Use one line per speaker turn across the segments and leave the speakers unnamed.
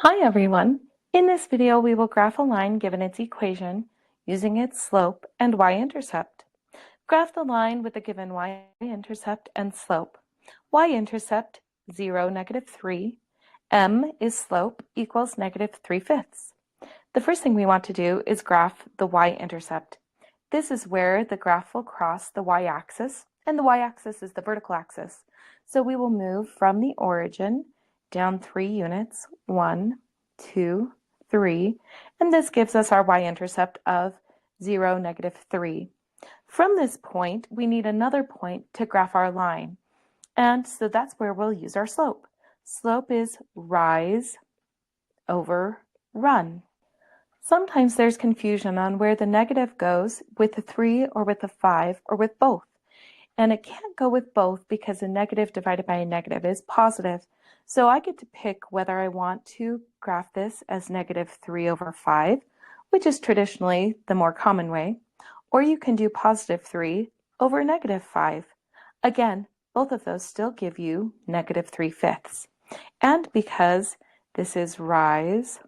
Hi everyone! In this video we will graph a line given its equation using its slope and y-intercept. Graph the line with the given y-intercept and slope. Y-intercept 0, -3. M is slope equals -3/5. The first thing we want to do is graph the y-intercept. This is where the graph will cross the y-axis, and the y-axis is the vertical axis. So we will move from the origin down 3 units, 1, 2, 3, and this gives us our y-intercept of 0, -3. From this point, we need another point to graph our line, and so that's where we'll use our slope. Slope is rise over run. Sometimes there's confusion on where the negative goes with the 3 or with the 5 or with both. And it can't go with both because a negative divided by a negative is positive. So I get to pick whether I want to graph this as -3/5, which is traditionally the more common way, or you can do +3/5. Again, both of those still give you -3/5. And because this is rise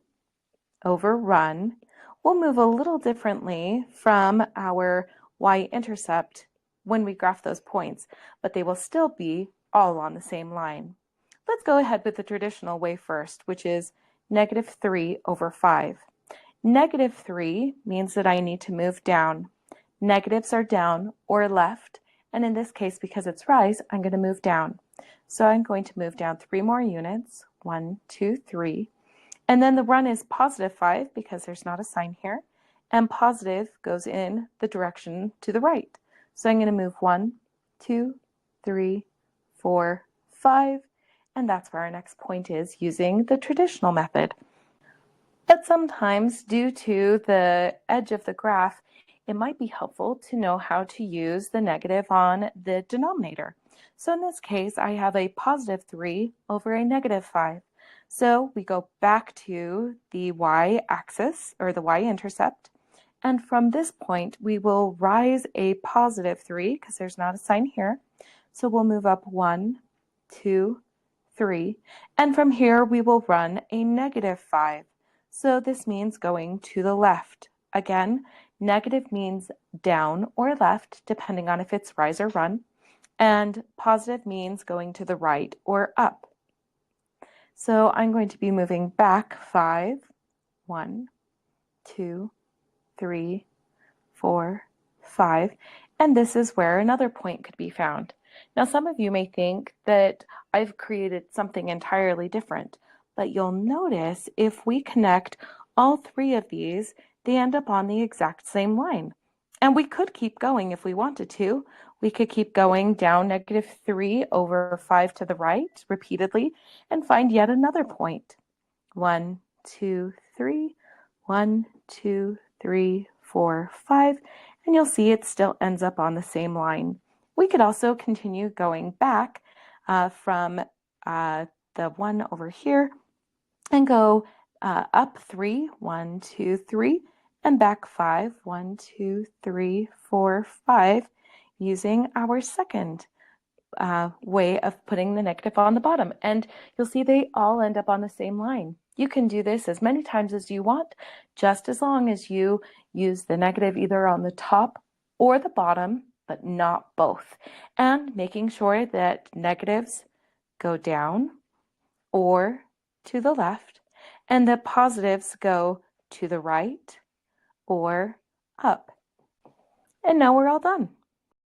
over run, we'll move a little differently from our y-intercept when we graph those points, but they will still be all on the same line. Let's go ahead with the traditional way first, which is -3/5. -3 means that I need to move down. Negatives are down or left, and in this case, because it's rise, I'm going to move down. So I'm going to move down 3 more units, 1, 2, 3. And then the run is +5 because there's not a sign here, and positive goes in the direction to the right. So I'm going to move 1, 2, 3, 4, 5, and that's where our next point is using the traditional method. But sometimes, due to the edge of the graph, it might be helpful to know how to use the negative on the denominator. So in this case, I have a +3 over a -5. So we go back to the y-axis, or the y-intercept, and from this point we will rise a +3 because there's not a sign here. So we'll move up 1, 2, 3, and from here we will run a -5. So this means going to the left. Again, negative means down or left, depending on if it's rise or run, and positive means going to the right or up. So I'm going to be moving back 5, 1, 2, 3, 4, 5, and this is where another point could be found. Now some of you may think that I've created something entirely different, but you'll notice if we connect all 3 of these, they end up on the exact same line. And we could keep going if we wanted to. We could keep going down -3/5 to the right repeatedly and find yet another point. 1, 2, 3, 1, 2, 3, 4, 5, and you'll see it still ends up on the same line. We could also continue going back from the one over here and go up 3, 1, 2, 3, and back 5, 1, 2, 3, 4, 5, using our second way of putting the negative on the bottom. And you'll see they all end up on the same line. You can do this as many times as you want, just as long as you use the negative either on the top or the bottom, but not both. And making sure that negatives go down or to the left, and the positives go to the right or up. And now we're all done.